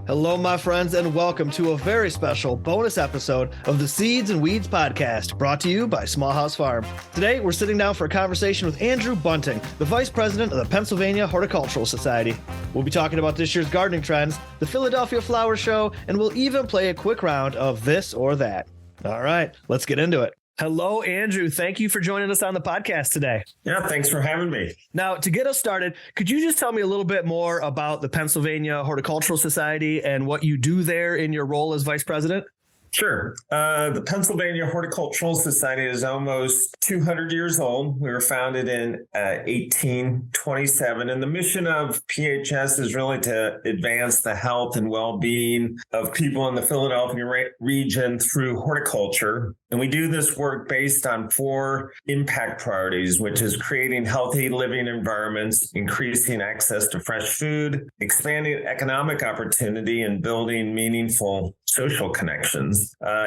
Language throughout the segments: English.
Hello, my friends, and welcome to a very special bonus episode of the Seeds and Weeds podcast, brought to you by Small House Farm. Today, we're sitting down for a conversation with Andrew Bunting, the Vice President of the Pennsylvania Horticultural Society. We'll be talking about this year's gardening trends, the Philadelphia Flower Show, and we'll even play a quick round of this or that. All right, let's get into it. Hello, Andrew. Thank you for joining us on the podcast today. Yeah, thanks for having me. Now, to get us started, could you just tell me a little bit more about the Pennsylvania Horticultural Society and what you do there in your role as Vice President? Sure. The Pennsylvania Horticultural Society is almost 200 years old. We were founded in 1827, and the mission of PHS is really to advance the health and well-being of people in the Philadelphia region through horticulture. And we do this work based on 4 impact priorities, which is creating healthy living environments, increasing access to fresh food, expanding economic opportunity, and building meaningful social connections.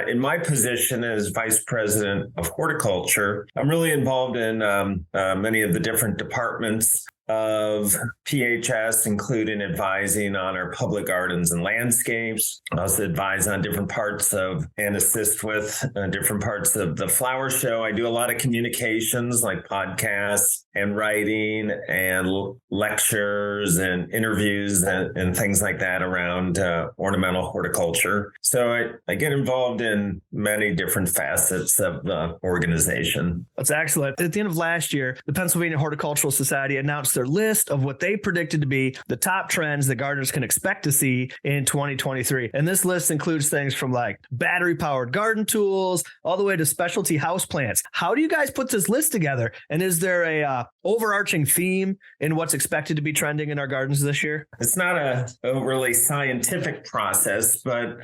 In my position as Vice President of Horticulture, I'm really involved in many of the different departments of PHS, including advising on our public gardens and landscapes. I also advise on different parts of and assist with different parts of the flower show. I do a lot of communications like podcasts and writing and lectures and interviews and things like that around ornamental horticulture. So I get involved in many different facets of the organization. That's excellent. At the end of last year, the Pennsylvania Horticultural Society announced their list of what they predicted to be the top trends that gardeners can expect to see in 2023. And this list includes things from like battery-powered garden tools all the way to specialty houseplants. How do you guys put this list together? And is there a overarching theme in what's expected to be trending in our gardens this year? It's not a overly scientific process, but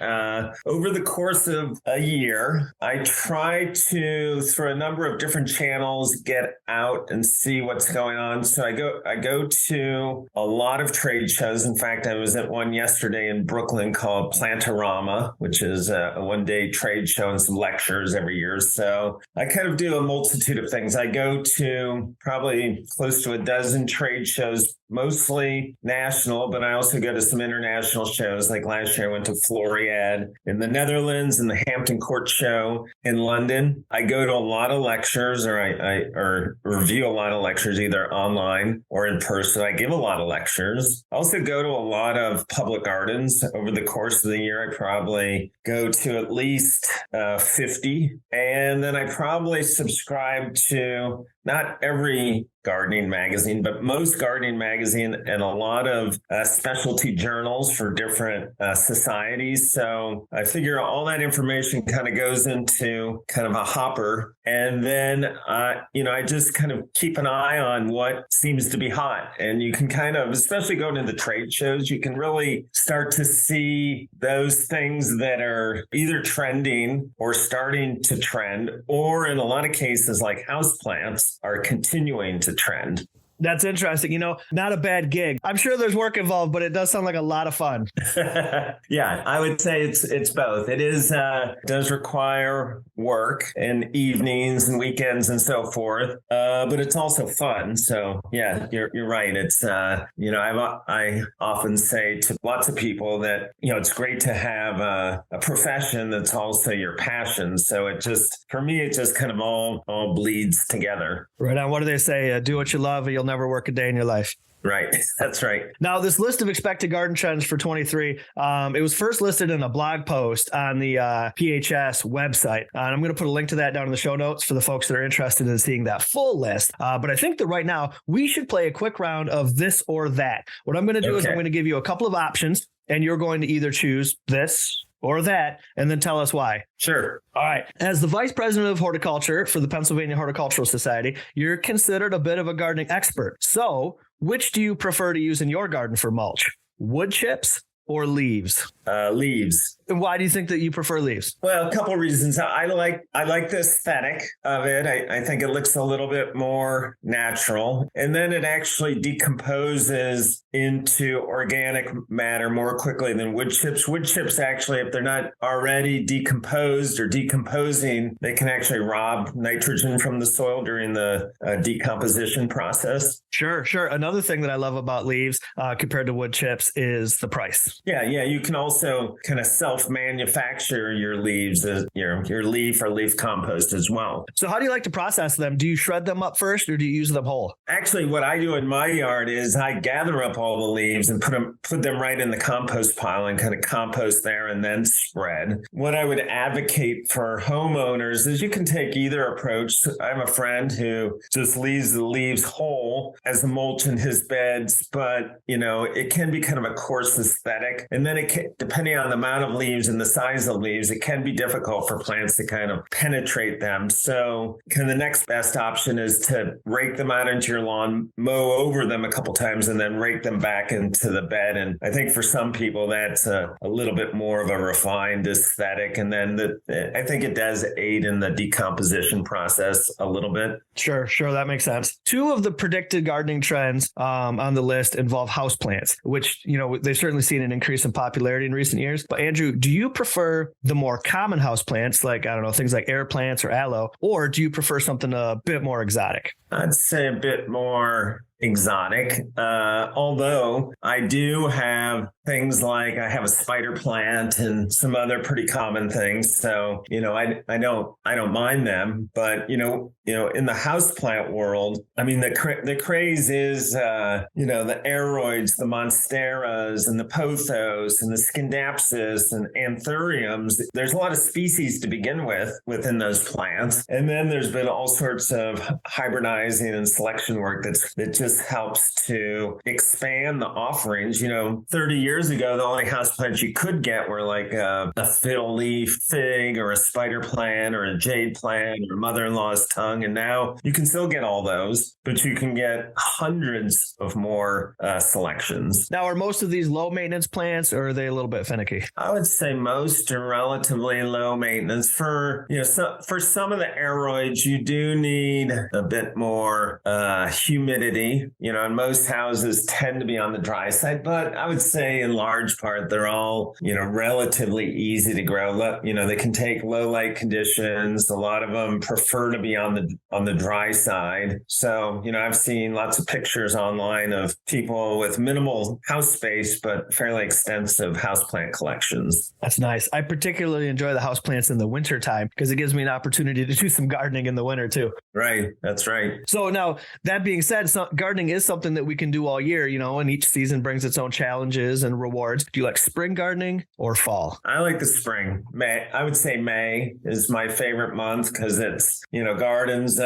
over the course of a year, I try to, through a number of different channels, get out and see what's going on. So I go to a lot of trade shows. In fact, I was at one yesterday in Brooklyn called Plantorama, which is a one-day trade show and some lectures every year. So I kind of do a multitude of things. I go to probably close to a dozen trade shows, mostly national, but I also go to some international shows. Like last year, I went to Floriade in the Netherlands and the Hampton Court Show in London. I go to a lot of lectures, or I review a lot of lectures, either online or in person. I give a lot of lectures. I also go to a lot of public gardens. Over the course of the year, I probably go to at least 50. And then I probably subscribe to not every gardening magazine, but most gardening magazine and a lot of specialty journals for different societies. So I figure all that information kind of goes into kind of a hopper. And then, I just kind of keep an eye on what seems to be hot. And you can kind of, especially going to the trade shows, you can really start to see those things that are either trending or starting to trend, or in a lot of cases like houseplants are continuing to trend. That's interesting. Not a bad gig. I'm sure there's work involved, but it does sound like a lot of fun. Yeah, I would say it's both. It does require work and evenings and weekends and so forth, but it's also fun. So yeah, you're right. It's I often say to lots of people that it's great to have a profession that's also your passion. So for me, it just kind of all bleeds together. Right on. What do they say? Do what you love, and you'll never work a day in your life. Right. That's right. Now, this list of expected garden trends for 23, it was first listed in a blog post on the PHS website. And I'm going to put a link to that down in the show notes for the folks that are interested in seeing that full list. But I think that right now we should play a quick round of this or that. What I'm going to do is I'm going to give you a couple of options, and you're going to either choose this or that, and then tell us why. Sure. All right. As the Vice President of Horticulture for the Pennsylvania Horticultural Society, you're considered a bit of a gardening expert. So which do you prefer to use in your garden for mulch? Wood chips or leaves? leaves. And why do you think that you prefer leaves? Well, a couple of reasons. I like the aesthetic of it. I think it looks a little bit more natural. And then it actually decomposes into organic matter more quickly than wood chips. Wood chips actually, if they're not already decomposed or decomposing, they can actually rob nitrogen from the soil during the decomposition process. Sure. Another thing that I love about leaves compared to wood chips is the price. Yeah. You can also kind of self-manufacture your leaves, your leaf or leaf compost as well. So how do you like to process them? Do you shred them up first or do you use them whole? Actually, what I do in my yard is I gather up all the leaves and put them right in the compost pile and kind of compost there and then spread. What I would advocate for homeowners is you can take either approach. I have a friend who just leaves the leaves whole as a mulch in his beds, but it can be kind of a coarse aesthetic. And then depending on the amount of leaves and the size of leaves, it can be difficult for plants to kind of penetrate them. So kind of the next best option is to rake them out into your lawn, mow over them a couple times, and then rake them back into the bed. And I think for some people, that's a little bit more of a refined aesthetic. And then I think it does aid in the decomposition process a little bit. Sure. That makes sense. Two of the predicted gardening trends on the list involve houseplants, which, they've certainly seen an increase in popularity in recent years. But Andrew, do you prefer the more common houseplants, like, I don't know, things like air plants or aloe, or do you prefer something a bit more exotic? I'd say a bit more exotic, although I do have things like I have a spider plant and some other pretty common things. So, I don't mind them, but, in the houseplant world, I mean, the craze is, the aeroids, the monsteras and the pothos and the scindapsus and anthuriums. There's a lot of species to begin with within those plants. And then there's been all sorts of hybridizing and selection work that just helps to expand the offerings. 30 years ago, the only houseplants you could get were like a fiddle leaf fig or a spider plant or a jade plant or mother-in-law's tongue. And now you can still get all those, but you can get hundreds of more selections. Now, are most of these low maintenance plants or are they a little bit finicky? I would say most are relatively low maintenance. For some of the aeroids, you do need a bit more humidity. And most houses tend to be on the dry side, but I would say in large part, they're all, relatively easy to grow. They can take low light conditions. A lot of them prefer to be on the dry side. So, I've seen lots of pictures online of people with minimal house space, but fairly extensive houseplant collections. That's nice. I particularly enjoy the houseplants in the wintertime because it gives me an opportunity to do some gardening in the winter too. Right. That's right. So now that being said, gardening is something that we can do all year, and each season brings its own challenges and rewards. Do you like spring gardening or fall? I like the spring. I would say May is my favorite month because it's, gardens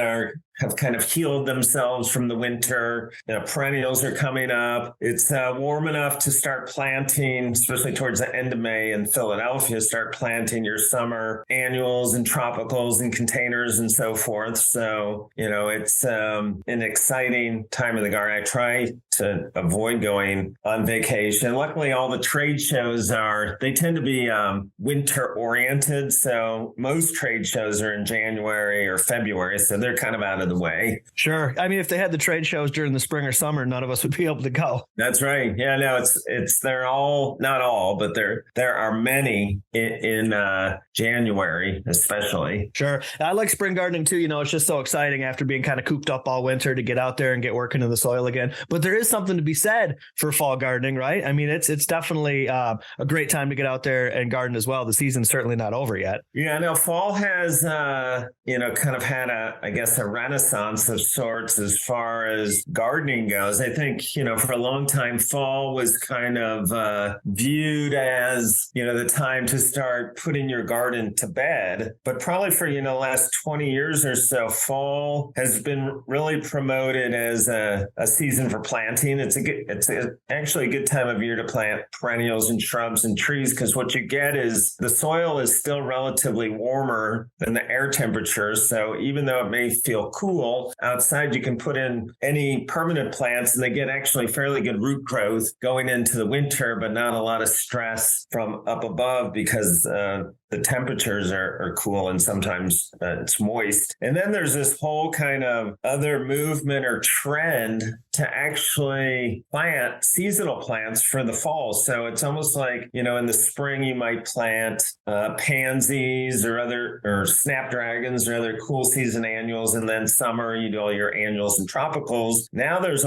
have kind of healed themselves from the winter. Perennials are coming up. It's warm enough to start planting, especially towards the end of May in Philadelphia, start planting your summer annuals and tropicals and containers and so forth. So, it's an exciting time of the garden. I try to avoid going on vacation. Luckily, all the trade shows they tend to be winter oriented. So most trade shows are in January or February. So they're kind of out of the way. Sure. I mean, if they had the trade shows during the spring or summer, none of us would be able to go. That's right. Yeah, no, they're all, not all, but there are many in January, especially. Sure. I like spring gardening too. It's just so exciting after being kind of cooped up all winter to get out there and get working in the soil again. But there is something to be said for fall gardening, right? I mean, it's definitely a great time to get out there and garden as well. The season's certainly not over yet. Yeah, no, fall has, kind of had a renaissance of sorts as far as gardening goes. I think, for a long time, fall was kind of viewed as, the time to start putting your garden to bed. But probably for, the last 20 years or so, fall has been really promoted as a season for planting planting. Actually a good time of year to plant perennials and shrubs and trees, because what you get is the soil is still relatively warmer than the air temperature. So even though it may feel cool outside, you can put in any permanent plants and they get actually fairly good root growth going into the winter, but not a lot of stress from up above because the temperatures are cool and sometimes it's moist. And then there's this whole kind of other movement or trend to actually plant seasonal plants for the fall. So it's almost like, in the spring you might plant pansies or snapdragons or other cool season annuals. And then summer you do all your annuals and tropicals. Now there's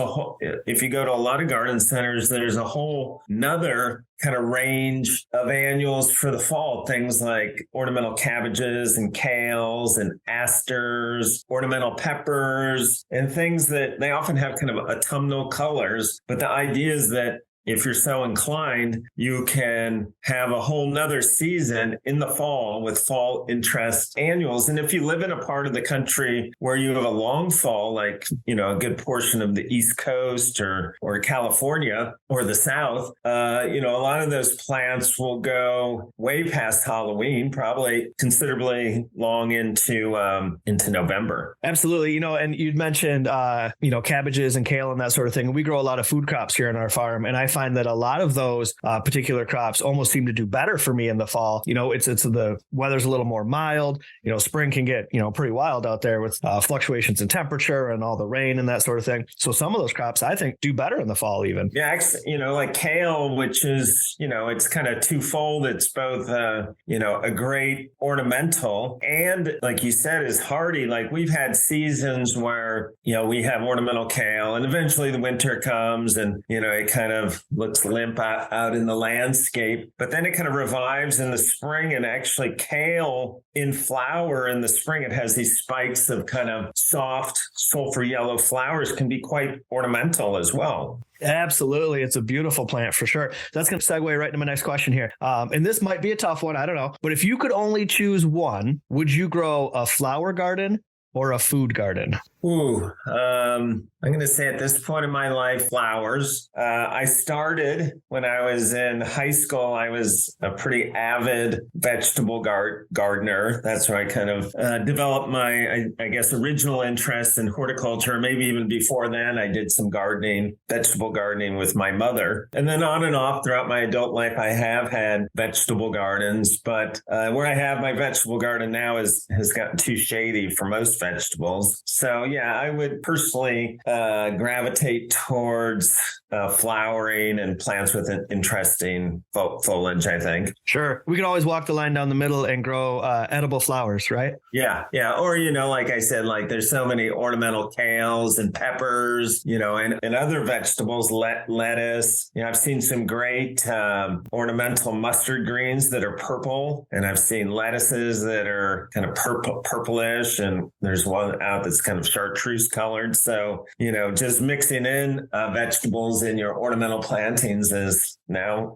if you go to a lot of garden centers, there's a whole another kind of range of annuals for the fall. Things like ornamental cabbages and kales and asters, ornamental peppers, and things that they often have kind of autumnal colors. But the idea is that if you're so inclined, you can have a whole nother season in the fall with fall interest annuals. And if you live in a part of the country where you have a long fall, like, a good portion of the East Coast or California or the South, a lot of those plants will go way past Halloween, probably considerably long into November. Absolutely. And you'd mentioned, cabbages and kale and that sort of thing. We grow a lot of food crops here on our farm. And I find that a lot of those particular crops almost seem to do better for me in the fall. It's the weather's a little more mild. Spring can get, pretty wild out there with fluctuations in temperature and all the rain and that sort of thing. So some of those crops, I think, do better in the fall even. Yeah, like kale, which is, it's kind of twofold. It's both, a great ornamental and, like you said, is hardy. Like we've had seasons where, we have ornamental kale and eventually the winter comes and, it kind of looks limp out in the landscape, but then it kind of revives in the spring. And actually kale in flower in the spring, it has these spikes of kind of soft sulfur yellow flowers, can be quite ornamental as well. Absolutely. It's a beautiful plant for sure. That's going to segue right into my next question here. And this might be a tough one. I don't know. But if you could only choose one, would you grow a flower garden or a food garden? I'm going to say at this point in my life, flowers. I started when I was in high school. I was a pretty avid vegetable gardener. That's where I kind of developed my, I guess, original interest in horticulture. Maybe even before then, I did some gardening, vegetable gardening with my mother. And then on and off throughout my adult life, I have had vegetable gardens. But where I have my vegetable garden now has gotten too shady for most vegetables. So yeah, I would personally gravitate towards flowering and plants with an interesting foliage, I think. Sure. We can always walk the line down the middle and grow edible flowers, right? Yeah. Or, like I said, like there's so many ornamental kales and peppers, and other vegetables, lettuce. I've seen some great ornamental mustard greens that are purple, and I've seen lettuces that are kind of purplish, and there's one out that's kind of chartreuse colored. So, just mixing in vegetables in your ornamental plantings is now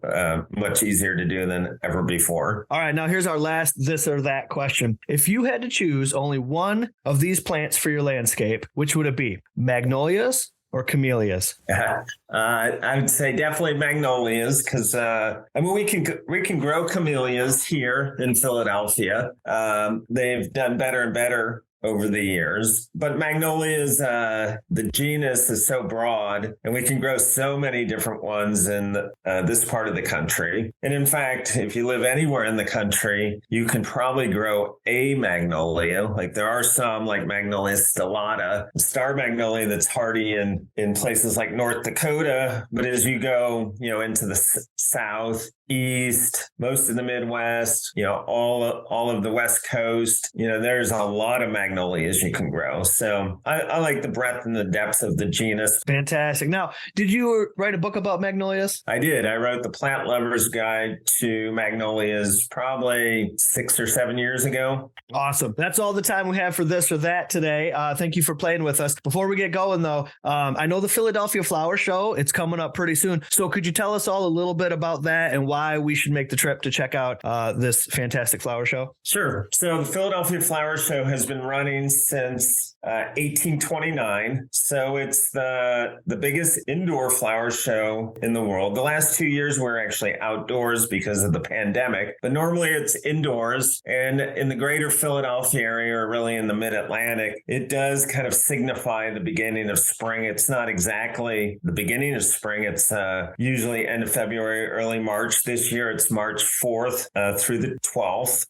much easier to do than ever before. All right. Now here's our last this or that question. If you had to choose only one of these plants for your landscape, which would it be? Magnolias or camellias? I would say definitely magnolias because we can grow camellias here in Philadelphia. They've done better and better over the years. But Magnolias, the genus is so broad, and we can grow so many different ones in this part of the country. And in fact, if you live anywhere in the country, you can probably grow a magnolia. Like there are some like Magnolia stellata, star magnolia that's hardy in places like North Dakota. But as you go, into the south, east, most of the Midwest, all of the West Coast, there's a lot of magnolias you can grow. So I like the breadth and the depth of the genus. Fantastic. Now, did you write a book about magnolias? I did. I wrote the Plant Lover's Guide to Magnolias probably 6 or 7 years ago. Awesome. That's all the time we have for this or that today. Thank you for playing with us. Before we get going, though, I know the Philadelphia Flower Show, it's coming up pretty soon. So could you tell us all a little bit about that and why we should make the trip to check out this fantastic flower show? Sure. So the Philadelphia Flower Show has been running running since 1829. So it's the biggest indoor flower show in the world. The last 2 years we're actually outdoors because of the pandemic, but normally it's indoors. And in the greater Philadelphia area, or really in the mid-Atlantic, it does kind of signify the beginning of spring. It's not exactly the beginning of spring. It's usually end of February, early March. This year it's March 4th through the 12th.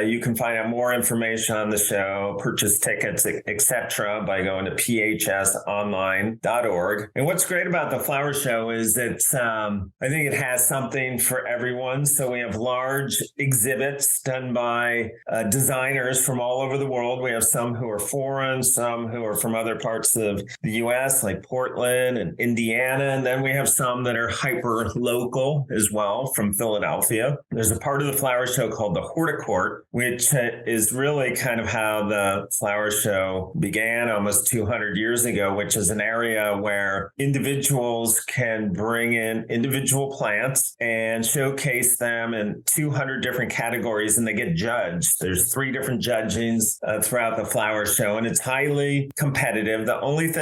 You can find out more information on the show, purchase tickets, etc. by going to phsonline.org. And what's great about the flower show is it's, I think it has something for everyone. So we have large exhibits done by designers from all over the world. We have some who are foreign, some who are from other parts of the U.S., like Portland and Indiana. And then we have some that are hyper local as well from Philadelphia. There's a part of the flower show called the Horticourt, which is really kind of how the flower show began almost 200 years ago, which is an area where individuals can bring in individual plants and showcase them in 200 different categories, and they get judged. There's 3 different judgings throughout the flower show, and it's highly competitive. The only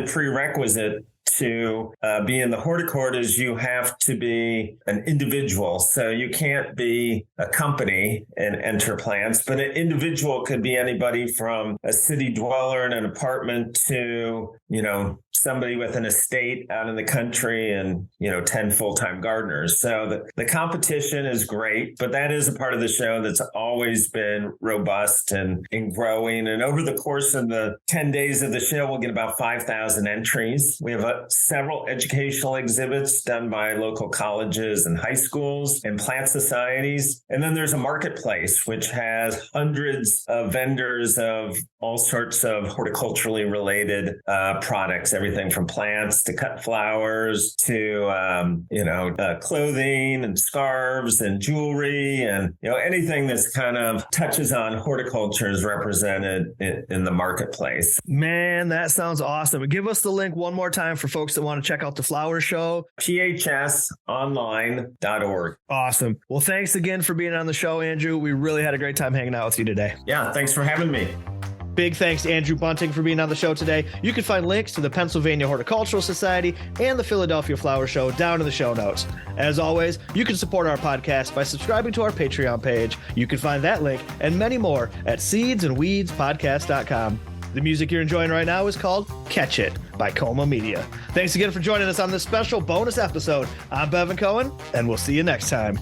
prerequisite to be in the horticourt is you have to be an individual. So you can't be a company and enter plants, but an individual could be anybody from a city dweller in an apartment to, somebody with an estate out in the country and, 10 full-time gardeners. So the competition is great, but that is a part of the show that's always been robust and growing. And over the course of the 10 days of the show, we'll get about 5,000 entries. We have several educational exhibits done by local colleges and high schools and plant societies. And then there's a marketplace, which has hundreds of vendors of all sorts of horticulturally related products, everything from plants to cut flowers to, clothing and scarves and jewelry and, anything that's kind of touches on horticulture is represented in the marketplace. Man, that sounds awesome. Give us the link one more time for folks that want to check out the flower show. phsonline.org. Awesome. Well, thanks again for being on the show, Andrew. We really had a great time hanging out with you today. Yeah, thanks for having me. Big thanks to Andrew Bunting for being on the show today. You can find links to the Pennsylvania Horticultural Society and the Philadelphia Flower Show down in the show notes. As always, you can support our podcast by subscribing to our Patreon page. You can find that link and many more at seedsandweedspodcast.com. The music you're enjoying right now is called Catch It by Coma Media. Thanks again for joining us on this special bonus episode. I'm Bevan Cohen, and we'll see you next time.